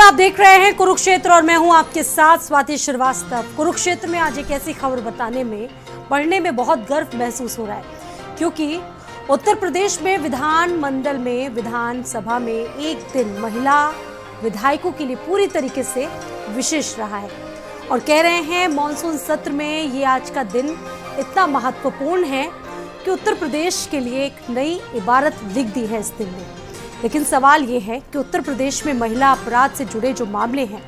आप देख रहे हैं कुरुक्षेत्र और मैं हूं आपके साथ स्वाति श्रीवास्तव। कुरुक्षेत्र में आज एक ऐसी खबर बताने में पढ़ने में बहुत गर्व महसूस हो रहा है, क्योंकि उत्तर प्रदेश में विधानमंडल में विधानसभा में एक दिन महिला विधायकों के लिए पूरी तरीके से विशेष रहा है। और कह रहे हैं मॉनसून सत्र में ये आज का दिन इतना महत्वपूर्ण है कि उत्तर प्रदेश के लिए एक नई इबारत लिख दी है इस दिन में। लेकिन सवाल ये है कि उत्तर प्रदेश में महिला अपराध से जुड़े जो मामले हैं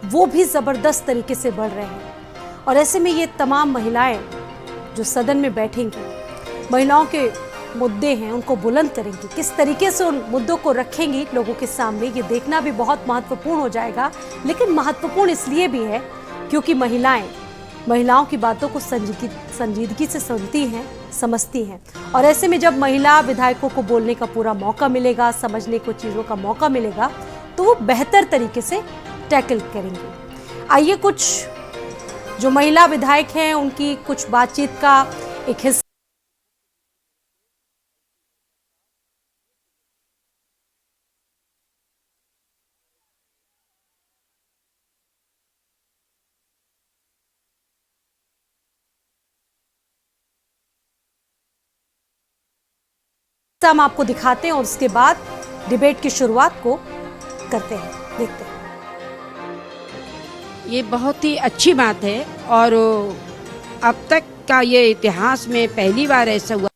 वो भी ज़बरदस्त तरीके से बढ़ रहे हैं। और ऐसे में ये तमाम महिलाएं जो सदन में बैठेंगी, महिलाओं के मुद्दे हैं उनको बुलंद करेंगी, किस तरीके से उन मुद्दों को रखेंगी लोगों के सामने, ये देखना भी बहुत महत्वपूर्ण हो जाएगा। लेकिन महत्वपूर्ण इसलिए भी है क्योंकि महिलाओं की बातों को संजीदगी से सुनती हैं, समझती हैं। और ऐसे में जब महिला विधायकों को बोलने का पूरा मौका मिलेगा, समझने को चीज़ों का मौका मिलेगा, तो वो बेहतर तरीके से टैकल करेंगे। आइए कुछ जो महिला विधायक हैं उनकी कुछ बातचीत का एक हिस्सा हम आपको दिखाते हैं और उसके बाद डिबेट की शुरुआत को करते हैं, देखते हैं। ये बहुत ही अच्छी बात है और अब तक का ये इतिहास में पहली बार ऐसा हुआ।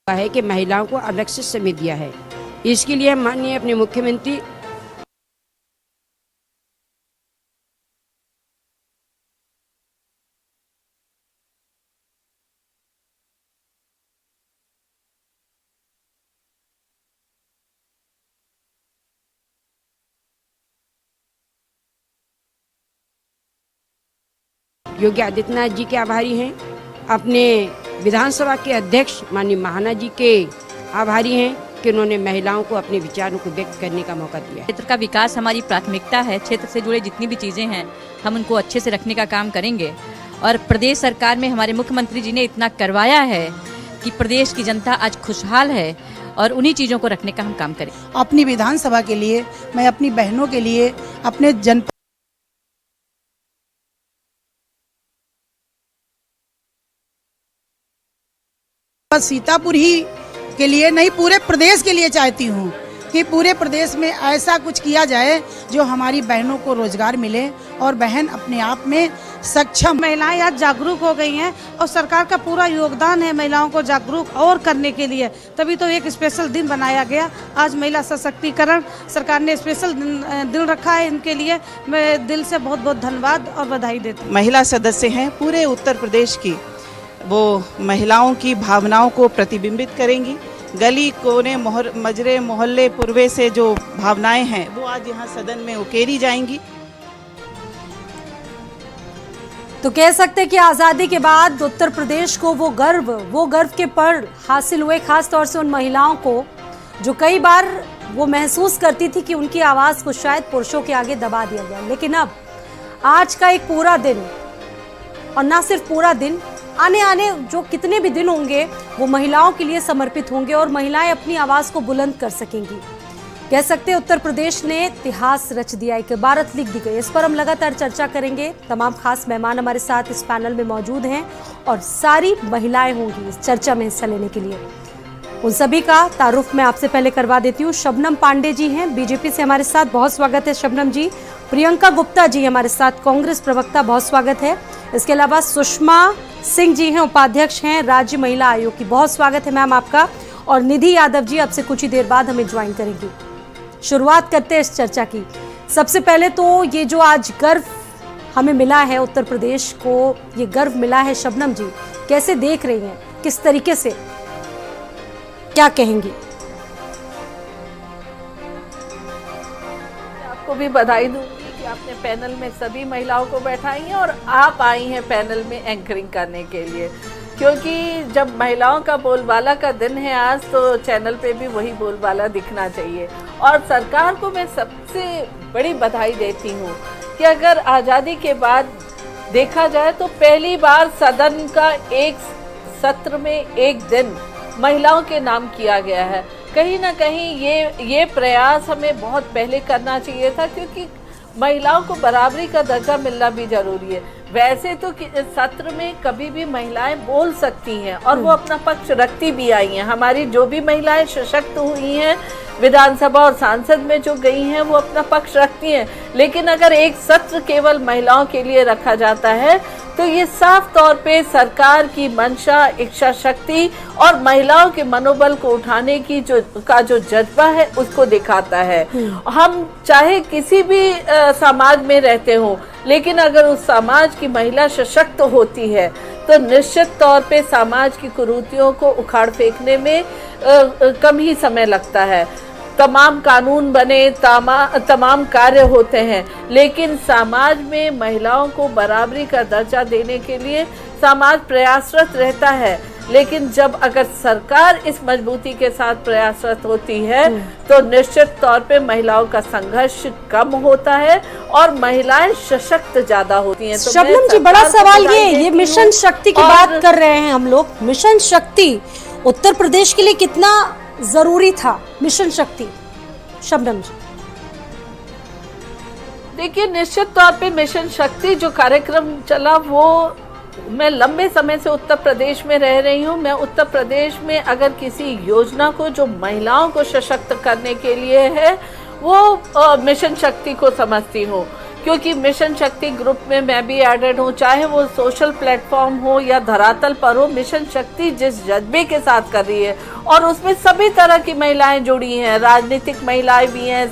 है कि महिलाओं को अलग से समय दिया है। इसके लिए माननीय अपने मुख्यमंत्री योगी आदित्यनाथ जी के आभारी हैं, अपने विधानसभा के अध्यक्ष माननीय महाना जी के आभारी हैं कि उन्होंने महिलाओं को अपने विचारों को व्यक्त करने का मौका दिया है। क्षेत्र का विकास हमारी प्राथमिकता है। क्षेत्र से जुड़े जितनी भी चीज़ें हैं हम उनको अच्छे से रखने का काम करेंगे। और प्रदेश सरकार में हमारे मुख्यमंत्री जी ने इतना करवाया है कि प्रदेश की जनता आज खुशहाल है और उन्हीं चीज़ों को रखने का हम काम करें। अपनी विधानसभा के लिए, मैं अपनी बहनों के लिए, अपने जनपद सीतापुर ही के लिए नहीं, पूरे प्रदेश के लिए चाहती हूँ कि पूरे प्रदेश में ऐसा कुछ किया जाए जो हमारी बहनों को रोजगार मिले और बहन अपने आप में सक्षम। महिलाएं आज जागरूक हो गई हैं और सरकार का पूरा योगदान है महिलाओं को जागरूक और करने के लिए, तभी तो एक स्पेशल दिन बनाया गया। आज महिला सशक्तिकरण सरकार ने स्पेशल दिन रखा है इनके लिए। मैं दिल से बहुत बहुत धन्यवाद और बधाई देती हूँ। महिला सदस्य हैं पूरे उत्तर प्रदेश की, वो महिलाओं की भावनाओं को प्रतिबिंबित करेंगी। गली कोने मजरे मोहल्ले पूर्वे से जो भावनाएं हैं वो आज यहाँ सदन में उकेरी जाएंगी। तो कह सकते हैं कि आज़ादी के बाद उत्तर प्रदेश को वो गर्व के पल हासिल हुए, खास तौर से उन महिलाओं को जो कई बार वो महसूस करती थी कि उनकी आवाज़ को शायद पुरुषों के आगे दबा दिया गया। लेकिन अब आज का एक पूरा दिन, और ना सिर्फ पूरा दिन, आने जो कितने भी दिन होंगे वो महिलाओं के लिए समर्पित होंगे और महिलाएं अपनी आवाज़ को बुलंद कर सकेंगी। कह सकते हैं उत्तर प्रदेश ने इतिहास रच दिया, एक इबारत लिख दी गई। इस पर हम लगातार चर्चा करेंगे। तमाम खास मेहमान हमारे साथ इस पैनल में मौजूद हैं और सारी महिलाएं होंगी इस चर्चा में हिस्सा लेने के लिए। उन सभी का तारुफ मैं आपसे पहले करवा देती हूँ। शबनम पांडे जी हैं बीजेपी से हमारे साथ, बहुत स्वागत है शबनम जी। प्रियंका गुप्ता जी हमारे साथ, कांग्रेस प्रवक्ता, बहुत स्वागत है। इसके अलावा सुषमा सिंह जी हैं, उपाध्यक्ष हैं राज्य महिला आयोग की, बहुत स्वागत है मैम आपका। और निधि यादव जी अब से कुछ ही देर बाद हमें ज्वाइन करेंगी। शुरुआत करते हैं इस चर्चा की। सबसे पहले तो ये जो आज गर्व हमें मिला है, उत्तर प्रदेश को ये गर्व मिला है, शबनम जी कैसे देख रही हैं, किस तरीके से, क्या कहेंगी? आपको भी बधाई दूंगी कि आपने पैनल में सभी महिलाओं को बैठाई हैं और आप आई हैं पैनल में एंकरिंग करने के लिए। क्योंकि जब महिलाओं का बोलबाला का दिन है आज, तो चैनल पे भी वही बोलबाला दिखना चाहिए। और सरकार को मैं सबसे बड़ी बधाई देती हूँ कि अगर आज़ादी के बाद देखा जाए तो पहली बार सदन का एक सत्र में एक दिन महिलाओं के नाम किया गया है। कहीं ना कहीं ये प्रयास हमें बहुत पहले करना चाहिए था, क्योंकि महिलाओं को बराबरी का दर्जा मिलना भी जरूरी है। वैसे तो सत्र में कभी भी महिलाएं बोल सकती हैं और वो अपना पक्ष रखती भी आई हैं। हमारी जो भी महिलाएं सशक्त हुई हैं विधानसभा और सांसद में जो गई हैं, वो अपना पक्ष रखती हैं। लेकिन अगर एक सत्र केवल महिलाओं के लिए रखा जाता है तो ये साफ तौर पे सरकार की मंशा, इच्छा शक्ति और महिलाओं के मनोबल को उठाने की जो जज्बा है उसको दिखाता है। हम चाहे किसी भी समाज में रहते हो, लेकिन अगर उस समाज की महिला सशक्त होती है तो निश्चित तौर पे समाज की कुरीतियों को उखाड़ फेंकने में कम ही समय लगता है। तमाम कानून बने, तमाम कार्य होते हैं, लेकिन समाज में महिलाओं को बराबरी का दर्जा देने के लिए समाज प्रयासरत रहता है। लेकिन जब अगर सरकार इस मजबूती के साथ प्रयासरत होती है तो निश्चित तौर पे महिलाओं का संघर्ष कम होता है और महिलाएं सशक्त ज्यादा होती हैं। तो शबनम जी, बड़ा सवाल ये मिशन शक्ति की बात कर रहे हैं हम लोग। मिशन शक्ति उत्तर प्रदेश के लिए कितना जरूरी था? मिशन शक्ति, शबनम जी। देखिए, निश्चित तौर पे मिशन शक्ति जो कार्यक्रम चला, वो मैं लंबे समय से उत्तर प्रदेश में रह रही हूँ। मैं उत्तर प्रदेश में अगर किसी योजना को जो महिलाओं को सशक्त करने के लिए है, वो मिशन शक्ति को समझती हूँ, क्योंकि मिशन शक्ति ग्रुप में मैं भी एडेड हूँ। चाहे वो सोशल प्लेटफॉर्म हो या धरातल पर हो, मिशन शक्ति जिस जज्बे के साथ कर रही है और उसमें सभी तरह की महिलाएं जुड़ी हैं। राजनीतिक महिलाएं भी हैं,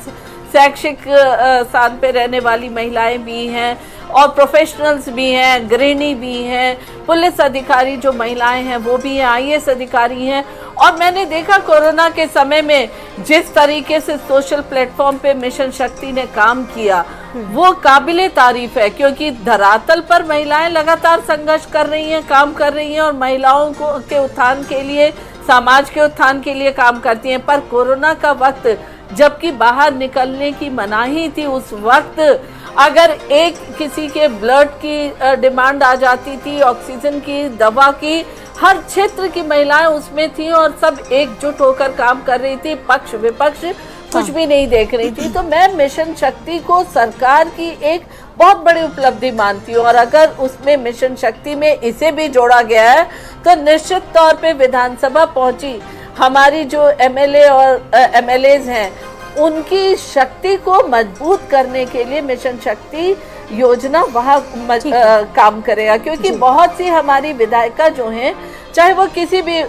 शैक्षिक स्थान पे रहने वाली महिलाएं भी हैं और प्रोफेशनल्स भी हैं, गृहिणी भी हैं, पुलिस अधिकारी जो महिलाएं हैं वो भी हैं, IAS अधिकारी हैं। और मैंने देखा कोरोना के समय में जिस तरीके से सोशल प्लेटफॉर्म पे मिशन शक्ति ने काम किया, वो काबिले तारीफ है, क्योंकि धरातल पर महिलाएं लगातार संघर्ष कर रही हैं, काम कर रही हैं और महिलाओं को के उत्थान के लिए, समाज के उत्थान के लिए काम करती हैं। पर कोरोना का वक्त, जबकि बाहर निकलने की मनाही थी, उस वक्त अगर एक किसी के ब्लड की डिमांड आ जाती थी, ऑक्सीजन की, दवा की, हर क्षेत्र की महिलाएं उसमें थी और सब एकजुट होकर काम कर रही थी। पक्ष विपक्ष कुछ भी नहीं देख रही थी। तो मैं मिशन शक्ति को सरकार की एक बहुत बड़ी उपलब्धि मानती हूँ और अगर उसमें मिशन शक्ति में इसे भी जोड़ा गया है तो निश्चित तौर पे विधानसभा पहुंची हमारी जो MLA और MLAs हैं, उनकी शक्ति को मजबूत करने के लिए मिशन शक्ति योजना वहाँ काम करेगा। क्योंकि बहुत सी हमारी विधायिका जो हैं, चाहे वो किसी भी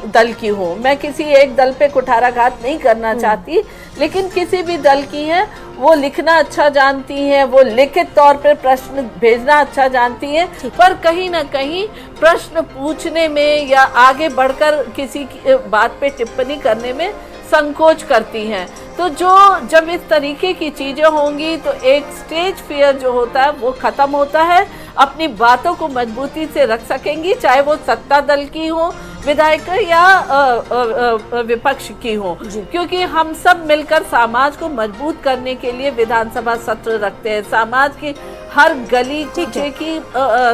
दल की हो, मैं किसी एक दल पे कुठाराघात नहीं करना चाहती, लेकिन किसी भी दल की हैं, वो लिखना अच्छा जानती हैं, वो लिखित तौर पे प्रश्न भेजना अच्छा जानती हैं, पर कहीं ना कहीं प्रश्न पूछने में या आगे बढ़कर किसी बात पे टिप्पणी करने में संकोच करती हैं। तो जब इस तरीके की चीजें होंगी तो एक स्टेज फियर जो होता है वो खत्म होता है, अपनी बातों को मजबूती से रख सकेंगी, चाहे वो सत्ता दल की हो विधायक या विपक्ष की हो, क्योंकि हम सब मिलकर समाज को मजबूत करने के लिए विधानसभा सत्र रखते हैं। समाज की हर गली कूचे की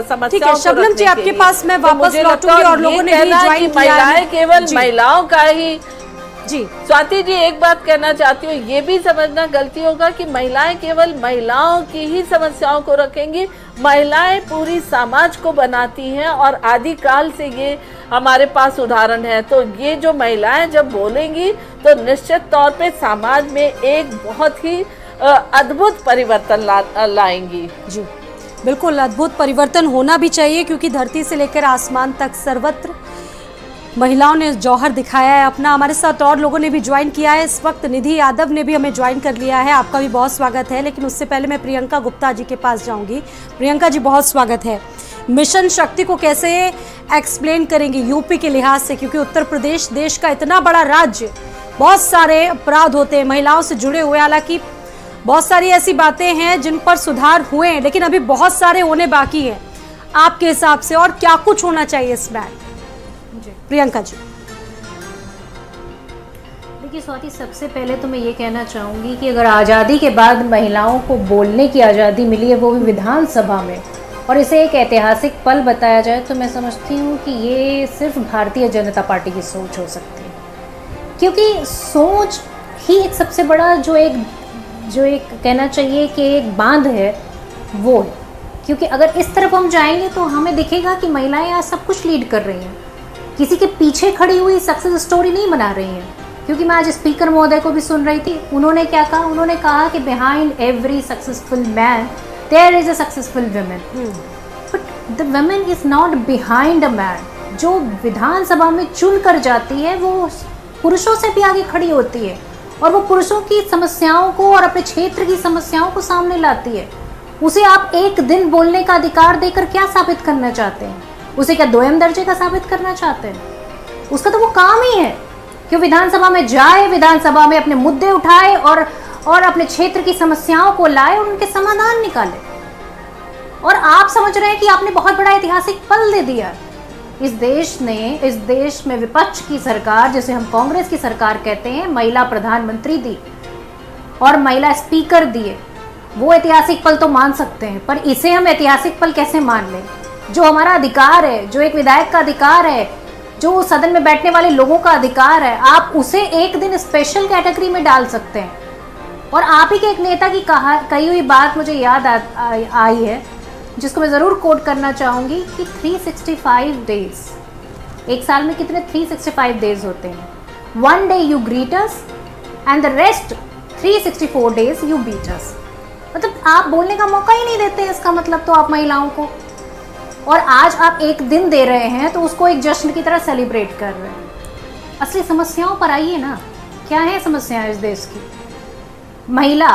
समस्याओं को शबनम जी, आपके पास मैं वापस लौटूंगी और लोगों ने भी ज्वाइन किया है। महिलाएं केवल महिलाओं का ही जी। स्वाति जी, एक बात कहना चाहती हूँ, ये भी समझना गलती होगा कि महिलाएं केवल महिलाओं की ही समस्याओं को रखेंगी। महिलाएं पूरी समाज को बनाती हैं और आदिकाल से ये हमारे पास उदाहरण है। तो ये जो महिलाएं जब बोलेंगी तो निश्चित तौर पे समाज में एक बहुत ही अद्भुत परिवर्तन लाएंगी। जी बिल्कुल, अद्भुत परिवर्तन होना भी चाहिए, क्योंकि धरती से लेकर आसमान तक सर्वत्र महिलाओं ने जौहर दिखाया है अपना। हमारे साथ और लोगों ने भी ज्वाइन किया है। इस वक्त निधि यादव ने भी हमें ज्वाइन कर लिया है, आपका भी बहुत स्वागत है। लेकिन उससे पहले मैं प्रियंका गुप्ता जी के पास जाऊंगी। प्रियंका जी, बहुत स्वागत है। मिशन शक्ति को कैसे एक्सप्लेन करेंगे यूपी के लिहाज से, क्योंकि उत्तर प्रदेश देश का इतना बड़ा राज्य, बहुत सारे अपराध होते हैं महिलाओं से जुड़े हुए, हालांकि बहुत सारी ऐसी बातें हैं जिन पर सुधार हुए हैं, लेकिन अभी बहुत सारे होने बाकी हैं आपके हिसाब से, और क्या कुछ होना चाहिए इसमें? प्रियंका जी। देखिए स्वाति, सबसे पहले तो मैं ये कहना चाहूँगी कि अगर आज़ादी के बाद महिलाओं को बोलने की आज़ादी मिली है, वो भी विधानसभा में, और इसे एक ऐतिहासिक पल बताया जाए, तो मैं समझती हूँ कि ये सिर्फ भारतीय जनता पार्टी की सोच हो सकती है। क्योंकि सोच ही एक सबसे बड़ा जो एक कहना चाहिए कि एक बांध है वो है। क्योंकि अगर इस तरफ हम जाएंगे तो हमें दिखेगा कि महिलाएं आज सब कुछ लीड कर रही हैं, किसी के पीछे खड़ी हुई सक्सेस स्टोरी नहीं बना रही हैं। क्योंकि मैं आज स्पीकर महोदय को भी सुन रही थी, उन्होंने क्या कहा, उन्होंने कहा कि behind every successful man there is a successful woman, but the woman is not behind a man. जो विधानसभा में चुन कर जाती है वो पुरुषों से भी आगे खड़ी होती है, और वो पुरुषों की समस्याओं को और अपने क्षेत्र की समस्याओं को सामने लाती है। उसे आप एक दिन बोलने का अधिकार देकर क्या साबित करना चाहते हैं? उसे क्या दोयम दर्जे का साबित करना चाहते हैं? उसका तो वो काम ही है कि विधानसभा में जाए, विधानसभा में अपने मुद्दे उठाए और अपने क्षेत्र की समस्याओं को लाए और उनके समाधान निकाले। और आप समझ रहे हैं कि आपने बहुत बड़ा ऐतिहासिक पल दे दिया। इस देश में विपक्ष की सरकार, जिसे हम कांग्रेस की सरकार कहते हैं, महिला प्रधानमंत्री दी और महिला स्पीकर दिए। वो ऐतिहासिक पल तो मान सकते हैं, पर इसे हम ऐतिहासिक पल कैसे मान लें? जो हमारा अधिकार है, जो एक विधायक का अधिकार है, जो सदन में बैठने वाले लोगों का अधिकार है, आप उसे एक दिन स्पेशल कैटेगरी में डाल सकते हैं। और आप ही के एक नेता की कही हुई बात मुझे याद आई है, जिसको मैं ज़रूर कोट करना चाहूँगी कि 365 डेज, एक साल में कितने 365 डेज होते हैं? 1 day you greet us and the rest 364 days you beat us। मतलब आप बोलने का मौका ही नहीं देते, इसका मतलब तो आप महिलाओं को। और आज आप एक दिन दे रहे हैं तो उसको एक जश्न की तरह सेलिब्रेट कर रहे हैं। असली समस्याओं पर आइए ना, क्या है समस्याएं इस देश की? महिला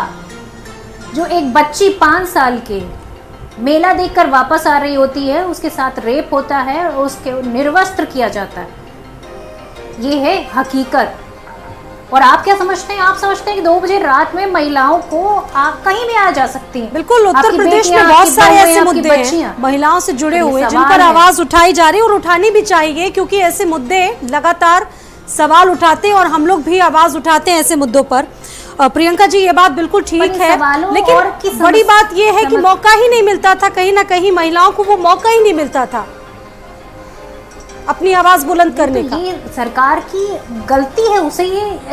जो एक बच्ची 5 साल की मेला देखकर वापस आ रही होती है, उसके साथ रेप होता है और उसके निर्वस्त्र किया जाता है, ये है हकीकत। और आप क्या समझते हैं? आप समझते हैं कि 2 बजे रात में महिलाओं को कहीं भी आ जा सकती हैं? बिल्कुल, उत्तर प्रदेश में बहुत सारे ऐसे मुद्दे हैं महिलाओं से जुड़े हुए जिन पर आवाज उठाई जा रही है और उठानी भी चाहिए, क्योंकि ऐसे मुद्दे लगातार सवाल उठाते हैं और हम लोग भी आवाज उठाते हैं ऐसे मुद्दों पर। प्रियंका जी, ये बात बिल्कुल ठीक है, लेकिन बड़ी बात ये है कि मौका ही नहीं मिलता था, कहीं ना कहीं महिलाओं को वो मौका ही नहीं मिलता था अपनी आवाज बुलंद करने का। ये सरकार की गलती है, उसे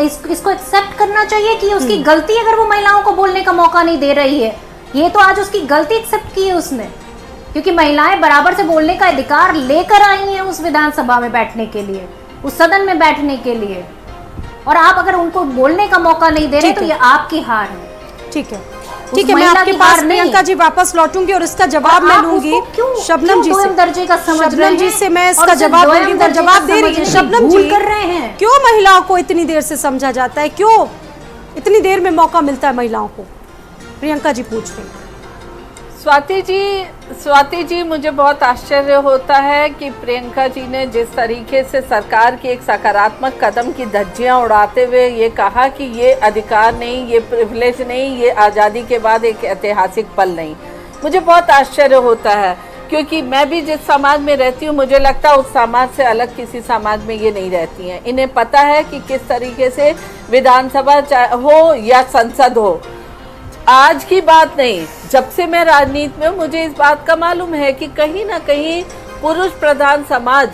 इसको एक्सेप्ट करना चाहिए कि उसकी गलती, अगर वो महिलाओं को बोलने का मौका नहीं दे रही है। ये तो आज उसकी गलती एक्सेप्ट की है उसने, क्योंकि महिलाएं बराबर से बोलने का अधिकार लेकर आई हैं उस विधानसभा में बैठने के लिए, उस सदन में बैठने के लिए। और आप अगर उनको बोलने का मौका नहीं दे रहे तो ये आपकी हार है। ठीक है, ठीक है, मैं आपके पास प्रियंका जी वापस लौटूंगी और इसका जवाब मैं लूंगी शबनम जी से। दर्जे का समझ शबनम जी से मैं इसका जवाब लूंगी, वो जवाब दे रही है। शबनम जी, कर रहे हैं क्यों महिलाओं को इतनी देर से समझा जाता है, क्यों इतनी देर में मौका मिलता है महिलाओं को? प्रियंका जी पूछ रही हैं। स्वाति जी, मुझे बहुत आश्चर्य होता है कि प्रियंका जी ने जिस तरीके से सरकार की एक सकारात्मक कदम की धज्जियां उड़ाते हुए ये कहा कि ये अधिकार नहीं, ये प्रिविलेज नहीं, ये आज़ादी के बाद एक ऐतिहासिक पल नहीं, मुझे बहुत आश्चर्य होता है। क्योंकि मैं भी जिस समाज में रहती हूँ, मुझे लगता है उस समाज से अलग किसी समाज में ये नहीं रहती हैं। इन्हें पता है कि किस तरीके से विधानसभा हो या संसद हो, आज की बात नहीं, जब से मैं राजनीति में, मुझे इस बात का मालूम है कि कहीं ना कहीं पुरुष प्रधान समाज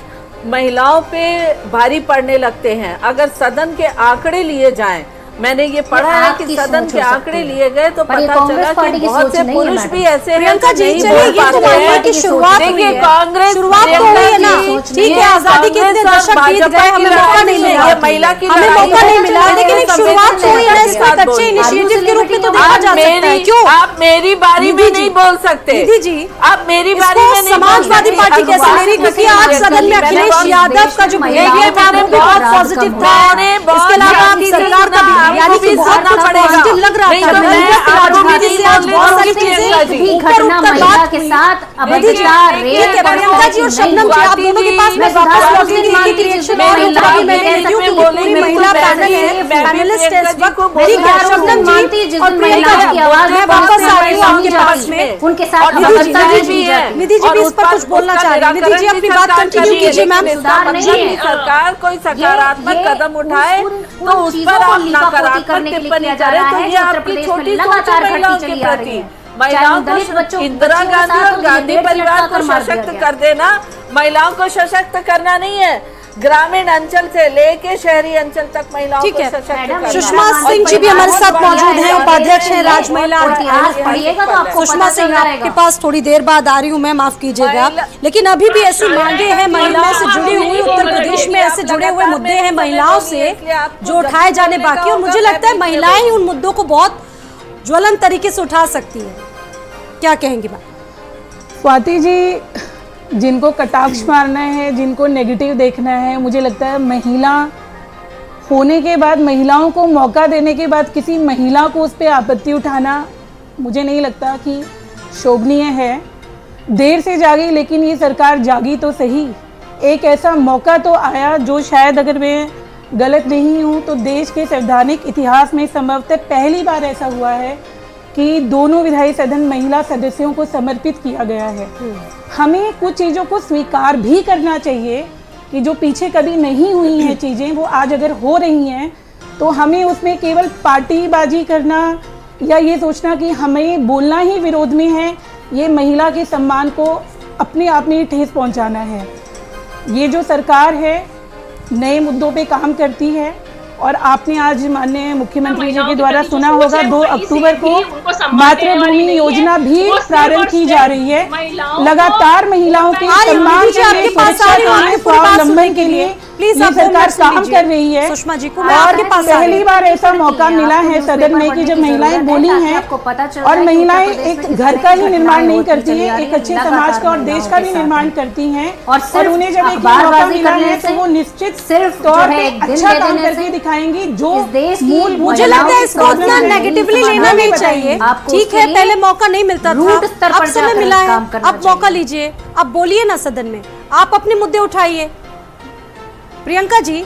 महिलाओं पे भारी पड़ने लगते हैं। अगर सदन के आंकड़े लिए जाएं, मैंने ये पढ़ा है कि सदन के आंकड़े लिए गए तो पता चला कि बहुत से पुरुष भी ऐसे हैं प्रियंका जी, नहीं बोल पाते हैं। देखिए, कांग्रेस शुरुआत तो हुई है ना, ठीक है, आजादी के इतने दशक बीत गए, हमें मौका नहीं मिला, महिला की हमें मौका नहीं मिला, लेकिन एक शुरुआत तो हुई है, इसको एक अच्छे इनिशिएटिव के रूप में तो देखा जा सकता है। क्यों आप मेरी बारी में नहीं बोल सकते? दीदी जी, आप मेरी बारी में नहीं, समाजवादी पार्टी कैसे मेरी, क्योंकि आज सदन में अखिलेश यादव का जो बिहेवियर था वो भी बहुत पॉजिटिव था। इसके अलावा सरकार का भी, यानी कि बहुत पॉजिटिव लग रहा था। घटना महिला के साथ प्रियंका जी और शबनम जी, आप दोनों की पास मैं वापस लौटूंगी कि रिएक्शन महिला पैनल है, पैनलिस्ट है इस वक्त। ठीक है शबनम जी और प्रियंका जी, मैं वापस आ रही हूँ आपके पास में। उनके साथ निधि जी भी इस पर कुछ बोलना चाह रही है। निधि जी अपनी बात कंटिन्यू कीजिए मैम। सरकार कोई सकारात्मक कदम उठाए तो उस पर आप नकारात्मक टिप्पणी करें तो ये आपकी छोटी सोच है महिलाओं के प्रति। महिलाओं को इंदिरा गांधी और गांधी परिवार को सशक्त कर देना, महिलाओं को सशक्त करना नहीं है, ग्रामीण अंचल से लेके शहरी अंचल तक महिलाओं को सशक्त करना। सुषमा सिंह जी भी हमारे साथ मौजूद हैं, उपाध्यक्ष हैं राज महिला। सुषमा सिंह आपके पास थोड़ी देर बाद आ रही हूँ मैं, माफ कीजिएगा, लेकिन अभी भी ऐसी मांगे हैं महिलाओं से जुड़ी हुई, उत्तर प्रदेश में ऐसे जुड़े हुए मुद्दे हैं महिलाओं से जो उठाए जाने बाकी, और मुझे लगता है महिलाएं ही उन मुद्दों को बहुत ज्वलन तरीके से उठा सकती है। क्या कहेंगी मैम? स्वाति जी, जिनको कटाक्ष मारना है, जिनको नेगेटिव देखना है, मुझे लगता है महिला होने के बाद, महिलाओं को मौका देने के बाद किसी महिला को उस पर आपत्ति उठाना मुझे नहीं लगता कि शोभनीय है। देर से जागी लेकिन ये सरकार जागी तो सही। एक ऐसा मौका तो आया जो शायद, अगर मैं गलत नहीं हूँ तो देश के संवैधानिक इतिहास में संभवतः पहली बार ऐसा हुआ है कि दोनों विधायी सदन महिला सदस्यों को समर्पित किया गया है। हमें कुछ चीज़ों को स्वीकार भी करना चाहिए कि जो पीछे कभी नहीं हुई हैं चीज़ें, वो आज अगर हो रही हैं तो हमें उसमें केवल पार्टीबाजी करना या ये सोचना कि हमें बोलना ही विरोध में है, ये महिला के सम्मान को अपने आप में ठेस पहुंचाना है। ये जो सरकार है नए मुद्दों पे काम करती है, और आपने आज माननीय मुख्यमंत्री जी के द्वारा सुना होगा 2 अक्टूबर को मातृभूमि योजना भी प्रारंभ की जा रही है। लगातार महिलाओं के सम्मान के लिए, स्वावलंबन के लिए ये सरकार काम कर रही है। सुषमा जी को और पहली बार ऐसा मौका मिला है सदन में कि जब महिलाएं बोली हैं, और महिलाएं एक घर का ही निर्माण नहीं करती है, एक अच्छे समाज का और देश का भी निर्माण करती हैं, और उन्हें जब एक मौका मिला है तो वो निश्चित तौर पे अच्छा काम करके दिखाएंगी। जो मूल, मुझे लगता है इसको उतना नेगेटिवली लेना नहीं चाहिए। ठीक है, पहले मौका नहीं मिलता था, अब समय मिला है, अब मौका लीजिए, अब बोलिए ना सदन में, आप अपने मुद्दे उठाइए। प्रियंका जी,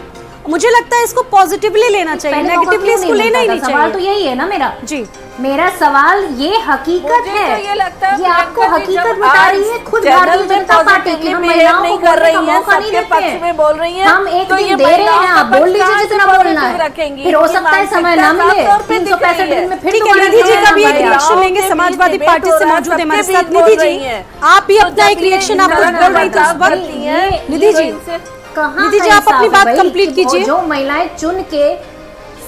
मुझे लगता है इसको पॉजिटिवली लेना चाहिए, नेगेटिवली इसको लेना ही नहीं चाहिए। सवाल तो यही है ना मेरा जी। मेरा सवाल ये हकीकत है, तो ये लगता है ये आपको हकीकत बता रही है खुद भारतीय जनता पार्टी की। हम महिलाओं को कर रही बोलने का मौका नहीं देते पक्ष में बोल रही हैं, हम एक तो दिन ये दे रहे हैं, आप महिलाओं बोल लीजिए जितना बोलना है, रखेंगी। फिर हो सकता है समय ना मिले, 365 दिन में फिर ठीक है, निधि जी का भी एक रिएक्शन लेंगे, समाजवादी पार्टी से मौजूद है हमारे साथ। निधि जी, आप भी अपना एक रिएक्शन आप बोल रही थी उस वक्त। निधि जी, निधि जी आप अपनी बात कंप्लीट कीजिए। जो महिलाएं चुन के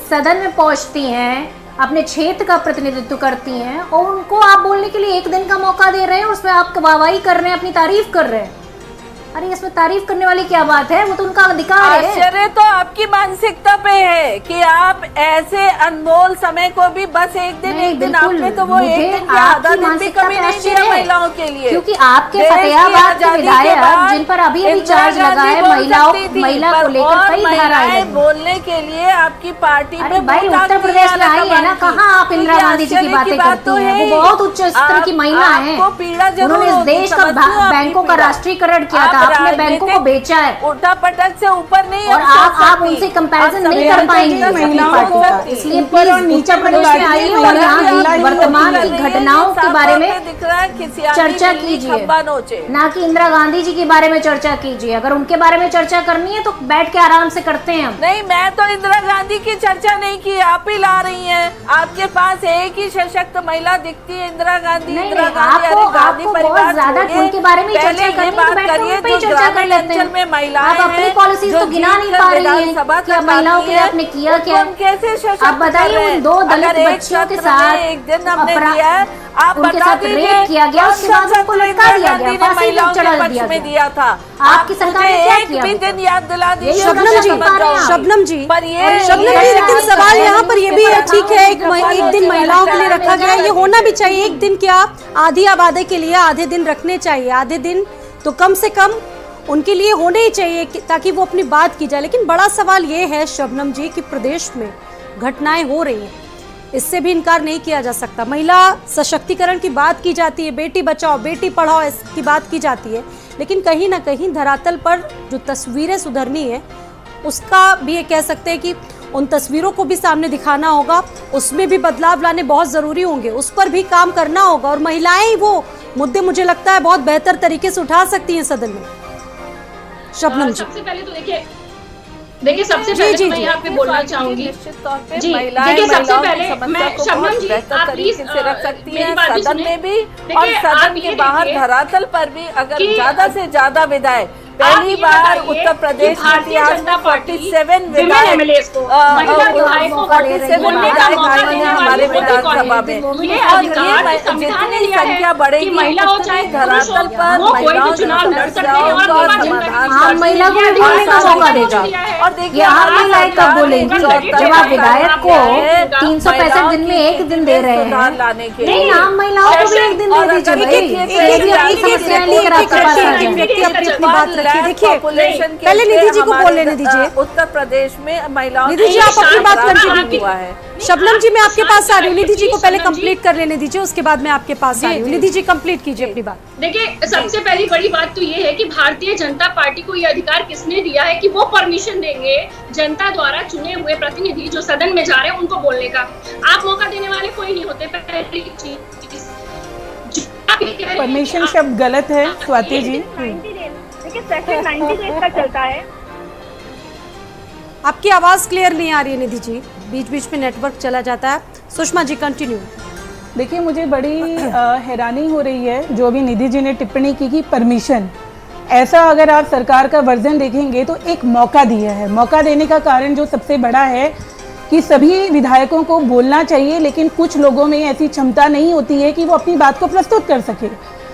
सदन में पहुंचती हैं, अपने क्षेत्र का प्रतिनिधित्व करती हैं, और उनको आप बोलने के लिए एक दिन का मौका दे रहे हैं, उसमें आप वाहवाही कर रहे हैं, अपनी तारीफ कर रहे हैं। अरे इसमें तारीफ करने वाली क्या बात है, वो तो उनका अधिकार है। आश्चर्य तो आपकी मानसिकता पे है कि आप ऐसे अनमोल समय को भी बस एक दिन आपने तो वो एक दिन की आधा दिन भी कभी नहीं दिया महिलाओं के लिए, क्योंकि आपके फतेहाबाद के विधायक जिन पर अभी चार्ज लगा है महिला को लेकर कई धाराएं बोलने के लिए आपकी पार्टी में भाई उत्तर प्रदेश में आई है ना, कहाँ आप इंदिरा गांधी जी की बातें करती हैं? वो बहुत उच्च स्तर की महिला है, उन्होंने इस देश का बैंकों का राष्ट्रीयकरण किया था, आपने बैंकों को बेचा है, उल्टा पटक से ऊपर नहीं, और आप उनसे कंपैरिजन नहीं कर पाएंगे महिलाओं को। इसलिए प्लीज उत्तर प्रदेश में आइए और यहाँ वर्तमान की घटनाओं के बारे में चर्चा कीजिए, ना कि इंदिरा गांधी जी के बारे में चर्चा कीजिए। अगर उनके बारे में चर्चा करनी है तो बैठ के आराम से करते हैं हम। नहीं, मैं तो इंदिरा गांधी की चर्चा नहीं की, आप ही ला रही हैं। आपके पास एक ही सशक्त महिला दिखती है, इंदिरा गांधी। इंदिरा गांधी परिवार ज्यादा उनके बारे में चर्चा करनी है, चर्चा कर लेते हैं। आप अपनी पॉलिसीज तो गिना नहीं पा रही हैं कि अब महिलाओं के लिए आपने किया क्या। आप बताइए, उन 2 दलित बच्चियों के साथ उनके साथ रेप किया गया, उसके बाद उनको लटका दिया गया, फांसी पर चढ़ा दिया था। आपकी सरकार ने क्या किया? दिन याद दिला दीजिए शबनम जी, लेकिन सवाल यहाँ पर ये भी है, ठीक है एक दिन महिलाओं के लिए रखा गया, ये होना भी चाहिए। एक दिन क्या, आधी आबादी के लिए आधे दिन रखने चाहिए, आधे दिन तो कम से कम उनके लिए होने ही चाहिए ताकि वो अपनी बात की जाए। लेकिन बड़ा सवाल ये है शबनम जी कि प्रदेश में घटनाएं हो रही हैं, इससे भी इनकार नहीं किया जा सकता। महिला सशक्तिकरण की बात की जाती है, बेटी बचाओ बेटी पढ़ाओ इसकी बात की जाती है, लेकिन कहीं ना कहीं धरातल पर जो तस्वीरें सुधरनी है उसका भी ये कह सकते हैं कि उन तस्वीरों को भी सामने दिखाना होगा, उसमें भी बदलाव लाने बहुत ज़रूरी होंगे, उस पर भी काम करना होगा और महिलाएं ही वो मुद्दे मुझे लगता है बहुत बेहतर तरीके से उठा सकती हैं सदन में। शबनम जी, सबसे पहले तो देखिए सबसे पहले तो मैं यहाँ पे बोलना चाहूंगी जी, देखिए सबसे पहले मैं शबनम जी आप प्लीज रख सकती मेरी हैं बात भी सदन सुने। में भी देखिए, और आप सदन ये के बाहर देखिए धरातल पर भी अगर कि ज्यादा से ज्यादा विधायक पहली ये बार बताइए उत्तर प्रदेश कि भारतीय इतिहास जनता में पार्टी 47 विमेन एमएलएस को महिला विधायकों को 47 बोलने का मौका देने हमारे वाली विधानसभा में ये अधिकार संविधान ने दिया है कि महिला हो चाहे पुरुष हो वो कोई भी चुनाव लड़ सकते हैं और अपनी बात जनता की आम महिला को भी बोलने का मौका देगा। और देखिए ये आम महिलाएं कब बोलेंगी जब आप विधायक को 365 दिन में एक दिन दे रहे हैं? नहीं, आम महिलाओं को भी एक दिन दे दीजिए भाई। ये भी अपनी समस्याएं लेकर आपके पास आ जाए। व्यक्ति अपनी बात रखिए। देखिए पहले निधि जी को बोलने दीजिए। उत्तर प्रदेश में महिलाओं निधि जी आप अपनी बात कंटिन्यू हुआ है। शबनम जी मैं आपके पास आ रही हूँ, निधि जी को पहले कंप्लीट कर लेने दीजिए, उसके बाद मैं आपके पास आ रही हूँ। निधि जी कंप्लीट कीजिए अपनी बात। देखिए सबसे पहली बड़ी बात तो ये है कि भारतीय जनता पार्टी को ये अधिकार किसने दिया है कि वो परमिशन देंगे जनता द्वारा चुने हुए प्रतिनिधि जो सदन में जा रहे हैं उनको बोलने का। आप मौका देने वाले कोई नहीं होते। पहली चीज परमिशन शब्द गलत है स्वाति जी। देखिए सेशन 90 डेज का चलता है। आपकी आवाज क्लियर नहीं आ रही है निधि जी, बीच बीच में नेटवर्क चला जाता है। सुषमा जी कंटिन्यू। देखिए मुझे बड़ी हैरानी हो रही है जो अभी निधि जी ने टिप्पणी की कि परमिशन, ऐसा अगर आप सरकार का वर्जन देखेंगे तो एक मौका दिया है। मौका देने का कारण जो सबसे बड़ा है कि सभी विधायकों को बोलना चाहिए, लेकिन कुछ लोगों में ऐसी क्षमता नहीं होती है कि वो अपनी बात को प्रस्तुत कर सके।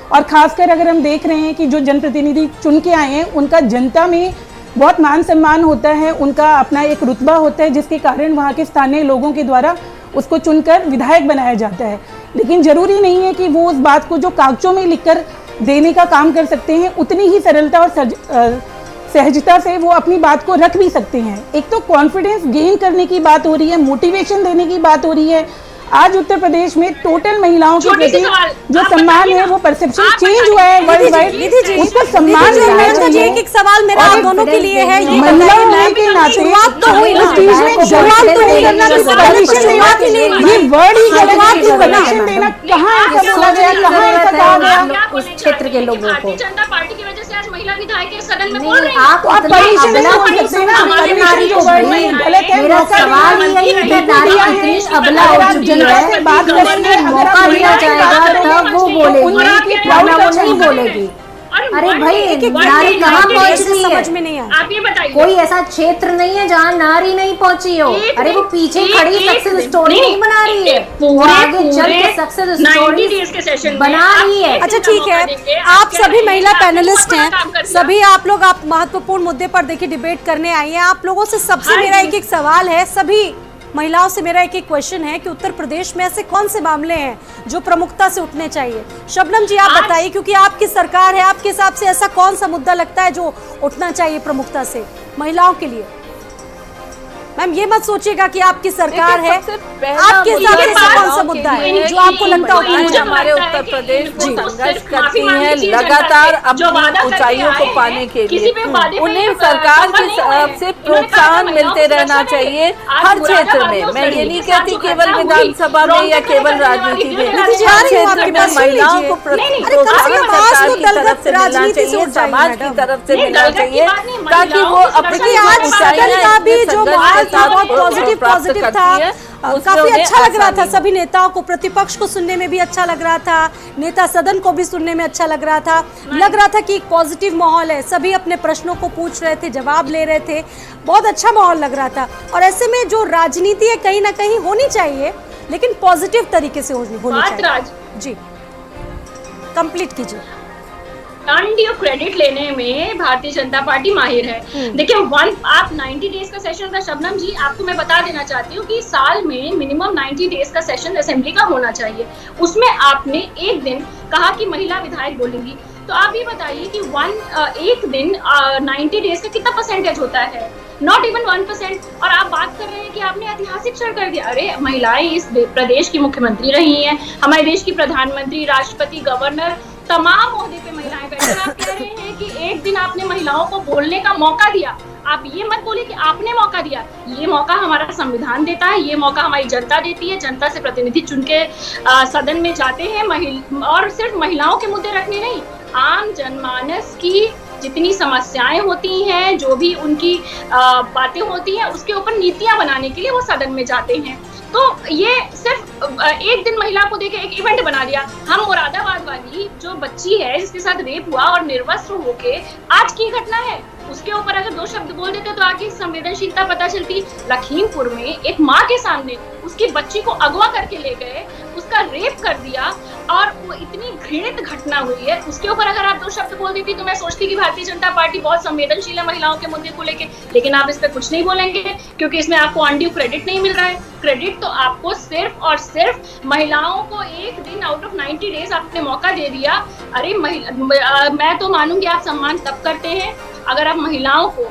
और खासकर अगर हम देख रहे हैं कि जो जनप्रतिनिधि चुन के आए हैं उनका जनता में बहुत मान सम्मान होता है, उनका अपना एक रुतबा होता है जिसके कारण वहाँ के स्थानीय लोगों के द्वारा उसको चुनकर विधायक बनाया जाता है। लेकिन ज़रूरी नहीं है कि वो उस बात को जो कागजों में लिखकर देने का काम कर सकते हैं उतनी ही सरलता और सहजता से वो अपनी बात को रख भी सकते हैं। एक तो कॉन्फिडेंस गेन करने की बात हो रही है, मोटिवेशन देने की बात हो रही है। आज उत्तर प्रदेश में टोटल महिलाओं के प्रति जो सम्मान है वो परसेप्शन चेंज हुआ है वर्ल्ड वाइड, उसको सम्मान मिलना चाहिए। एक सवाल मेरा आप दोनों के लिए है, ये महिला होने के नाते शुरुआत तो हुई ना, चीज में शुरुआत तो नहीं करना, ये वर्ड ही परमिशन देना कहाँ ऐसा बोला गया, कहाँ ऐसा कहा गया उस क्षेत्र के लोगों को? भारतीय जनता पार्टी की वजह से आज महिला विधायक सदन में बोल रहे हैं। आप परमिशन नहीं बोल सकते ना, परमिशन जो वर्ड में गलत है। मेरा सवाल यही है कि नारी कितनी अबला हो चुकी है, बात करेंगे मौका दिया जाएगा तब वो बोलेगी वरना वो नहीं बोलेगी। अरे भाई नारी कहाँ पहुँच रही है समझ में नहीं आया। आप ये बताइए, कोई ऐसा क्षेत्र नहीं है जहाँ नारी नहीं पहुँची हो। अरे वो पीछे खड़ी सक्सेस स्टोरी नहीं बना रही है, वो आगे चल के सक्सेस स्टोरी बना रही है। अच्छा ठीक है, आप सभी महिला पैनलिस्ट हैं, सभी आप लोग आप महत्वपूर्ण मुद्दे पर देखिए डिबेट करने आई हैं। आप लोगों से सबसे मेरा एक सवाल है, सभी महिलाओं से मेरा एक क्वेश्चन है कि उत्तर प्रदेश में ऐसे कौन से मामले हैं जो प्रमुखता से उठने चाहिए? शबनम जी आप बताइए, क्योंकि आपकी सरकार है, आपके हिसाब से ऐसा कौन सा मुद्दा लगता है जो उठना चाहिए प्रमुखता से महिलाओं के लिए? मैम ये मत सोचिएगा कि आपकी सरकार है, आपके हिसाब से ऐसा कौन सा मुद्दा है जो आपको लगता है हमारे उत्तर प्रदेश में संघर्ष करती हैं लगातार अपनी ऊंचाइयों को पाने के लिए? उन्हें सरकार की तरफ से प्रोत्साहन मिलते रहना चाहिए हर क्षेत्र में। मैं ये नहीं कहती केवल विधानसभा में या केवल राजनीति में, हर क्षेत्र में महिलाओं को प्रोत्साहन सरकार की तरफ से मिलना चाहिए, समाज की तरफ से मिलना चाहिए, ताकि वो अपनी ऊंचाइयां बहुत पॉजिटिव था। काफी अच्छा लग रहा था, सभी नेताओं को, प्रतिपक्ष को सुनने में भी अच्छा लग रहा था, नेता सदन को भी सुनने में अच्छा लग रहा था कि एक पॉजिटिव माहौल है, सभी अपने प्रश्नों को पूछ रहे थे, जवाब ले रहे थे, बहुत अच्छा माहौल लग रहा था। और ऐसे में जो राजनीति है कहीं ना कहीं होनी चाहिए, लेकिन पॉजिटिव तरीके से होनी चाहिए। जी कंप्लीट कीजिए। अनड्यू क्रेडिट लेने में भारतीय जनता पार्टी माहिर है। देखिए आप 90 डेज का सेशन का, शबनम जी आपको मैं बता देना चाहती हूँ कि साल में मिनिमम 90 डेज का सेशन असेंबली का होना चाहिए। उसमें आपने एक दिन कहा कि महिला विधायक बोलेंगी, तो आप ये बताइए कि एक दिन 90 डेज का कितना परसेंटेज होता है? Not even 1%। और आप बात कर रहे हैं कि आपने ऐतिहासिक क्षण कर दिया। अरे महिलाएं इस प्रदेश की मुख्यमंत्री रही हैं, हमारे देश की प्रधानमंत्री, राष्ट्रपति, गवर्नर, तमाम ओहदे पे महिलाएं बैठी हैं। आप कह रहे हैं कि एक दिन आपने महिलाओं को बोलने का मौका दिया। आप ये मत बोलिए कि आपने मौका दिया, ये मौका हमारा संविधान देता है, ये मौका हमारी जनता देती है। जनता से प्रतिनिधि चुन के सदन में जाते हैं और सिर्फ महिलाओं के मुद्दे रखने नहीं, आम जनमानस की जितनी समस्याएं होती हैं, जो भी उनकी बातें होती हैं, उसके ऊपर नीतियां बनाने के लिए वो सदन में जाते हैं। तो ये सिर्फ एक दिन महिला को देके एक इवेंट बना दिया। हम मुरादाबाद वाली जो बच्ची है जिसके साथ रेप हुआ और निर्वस्त्र होके आज की घटना है, उसके ऊपर अगर 2 शब्द बोल देते तो आगे संवेदनशीलता पता चलती। लखीमपुर में एक माँ के सामने उसकी बच्ची को अगवा करके ले गए, उसका रेप कर दिया और वो इतनी घृणित घटना हुई है, उसके ऊपर अगर आप 2 शब्द बोल देती तो मैं सोचती कि भारतीय जनता पार्टी बहुत संवेदनशील है महिलाओं के मुद्दे को लेके। लेकिन आप इस पे कुछ नहीं बोलेंगे क्योंकि इसमें आपको अनड्यू क्रेडिट नहीं मिल रहा है। क्रेडिट तो आपको सिर्फ और सिर्फ महिलाओं को एक दिन आउट ऑफ 90 डेज आपने मौका दे दिया। अरे मैं तो मानूंगी आप सम्मान तब करते हैं अगर आप महिलाओं को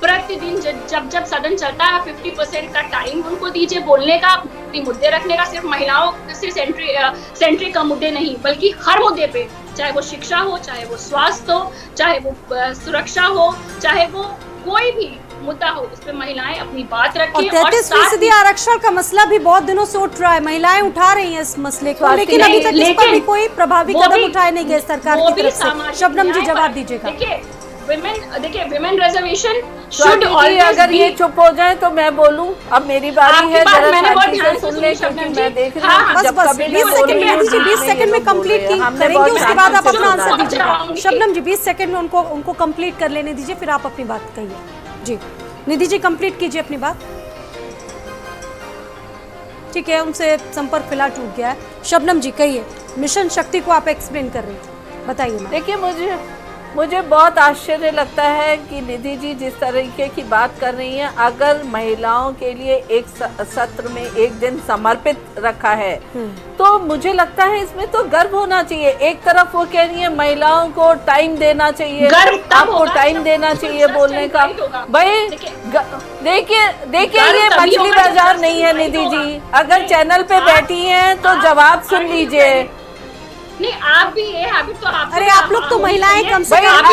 प्रतिदिन जब सदन चलता है 50% का टाइम उनको दीजिए बोलने का, मुद्दे रखने का। सिर्फ महिलाओं से सेंट्रिक का मुद्दे नहीं बल्कि हर मुद्दे पे, चाहे वो शिक्षा हो, चाहे वो स्वास्थ्य हो, चाहे वो सुरक्षा हो, चाहे वो कोई भी मुद्दा हो, उस पे महिलाएं अपनी बात रखें। और 33% आरक्षण का मसला भी बहुत दिनों से उठ रहा है, महिलाएं उठा रही हैं इस मसले को, लेकिन अभी तक इस पर भी कोई प्रभावी कदम उठाए नहीं गए सरकार की तरफ से। शबनम जी जवाब दीजिएगा। विमेन रिजर्वेशन शुड ऑलवेज, अगर ये चुप हो जाए तो मैं बोलूं। अब मेरी बारी है, जरा शांति से सुन ले क्योंकि मैं देख रही हूं जब कभी 20 सेकंड में कंप्लीट करेंगे, उसके बाद आप अपना आंसर दीजिएगा। शबनम जी 20 सेकंड में उनको कंप्लीट कर लेने दीजिए, फिर आप अपनी बात कहिए। जी निधि जी कंप्लीट कीजिए अपनी बात। ठीक है, उनसे संपर्क फिलहाल टूट गया है। शबनम जी कहिए, मिशन शक्ति को आप एक्सप्लेन कर रही थी, बताइए। देखिए, मुझे बहुत आश्चर्य लगता है कि निधि जी जिस तरीके की बात कर रही हैं, अगर महिलाओं के लिए एक सत्र में एक दिन समर्पित रखा है तो मुझे लगता है इसमें तो गर्व होना चाहिए। एक तरफ वो कह रही है महिलाओं को टाइम देना चाहिए, आपको टाइम देना चाहिए बोलने का। भाई देखिए ये मछली बाजार नहीं है निधि जी, अगर चैनल पे बैठी हैं तो जवाब सुन लीजिए। नहीं, आप भी ये हैबिट तो आप, अरे आप लोग तो महिलाएं कम से कम आप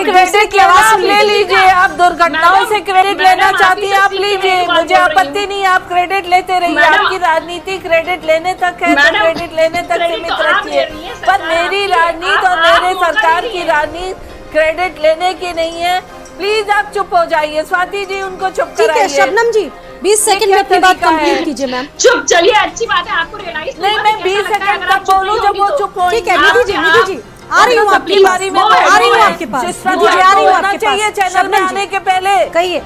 क्रेडिट आप ले लीजिए। आप दुर्घटनाओं से क्रेडिट लेना चाहती हैं, आप लीजिए, मुझे आपत्ति नहीं, आप क्रेडिट लेते रहिए। आपकी राजनीति क्रेडिट लेने तक है तो क्रेडिट लेने तक सीमित रखिए, पर मेरी राजनीति और मेरे सरकार की राजनीति क्रेडिट लेने की नहीं है। प्लीज आप चुप हो जाइए। स्वाति जी उनको चुप कराइए। शबनम जी 20 सेकंड में अपनी बात कंप्लीट कीजिए मैम। चुप, चलिए अच्छी बात है, आपको रियलाइज नहीं, मैं 20 सेकंड तक बोलूं जब वो चुप हो। ठीक है निधि जी आ रही हूँ आपकी बारी में, आ रही हूँ आपके पास। निधि जी आ रही हूँ आपके पास। चैनल में आने के पहले कहिए।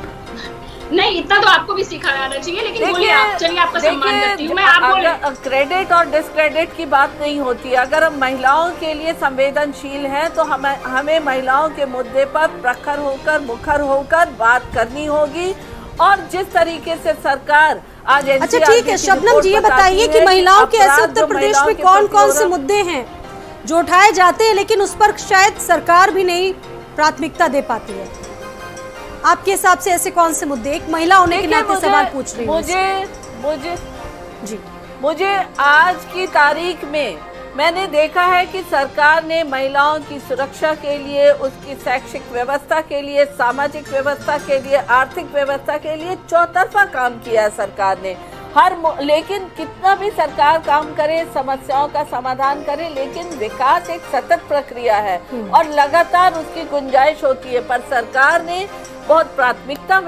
नहीं, इतना तो आपको भी सिखाना चाहिए, लेकिन बोलिए आप। चलिए, आपका सम्मान करती हूँ मैं। आप क्रेडिट और डिस्क्रेडिट की बात नहीं होती। अगर हम महिलाओं के लिए संवेदनशील हैं तो हमें महिलाओं के मुद्दे पर प्रखर होकर मुखर होकर बात करनी होगी। और जिस तरीके से सरकार आज अच्छा ठीक है शबनम जी, ये बताइए कि महिलाओं के ऐसे उत्तर प्रदेश में कौन कौन से मुद्दे हैं जो उठाए जाते हैं लेकिन उस पर शायद सरकार भी नहीं प्राथमिकता दे पाती है? आपके हिसाब से ऐसे कौन से मुद्दे, एक महिला होने के नाते सवाल पूछ रही हूँ। मुझे आज की तारीख में मैंने देखा है कि सरकार ने महिलाओं की सुरक्षा के लिए, उसकी शैक्षिक व्यवस्था के लिए, सामाजिक व्यवस्था के लिए, आर्थिक व्यवस्था के लिए चौतरफा काम किया है सरकार ने। लेकिन कितना भी सरकार काम करे, समस्याओं का समाधान करे, लेकिन विकास एक सतत प्रक्रिया है और लगातार उसकी गुंजाइश होती है। पर सरकार ने बहुत प्राथमिकता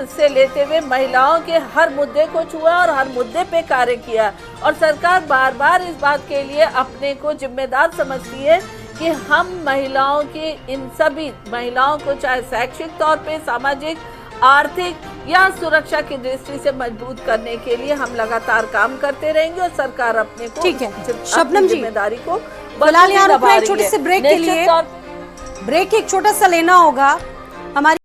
से लेते हुए महिलाओं के हर मुद्दे को छुआ और हर मुद्दे पे कार्य किया। और सरकार बार बार इस बात के लिए अपने को जिम्मेदार समझती है कि हम महिलाओं की, इन सभी महिलाओं को चाहे शैक्षिक तौर पे, सामाजिक, आर्थिक या सुरक्षा की दृष्टि से मजबूत करने के लिए हम लगातार काम करते रहेंगे। और सरकार अपने को, ठीक है शबनम जी, जिम्मेदारी को फिलहाल यहाँ छोटे से ब्रेक के लिए, ब्रेक एक छोटा सा लेना होगा। हमारी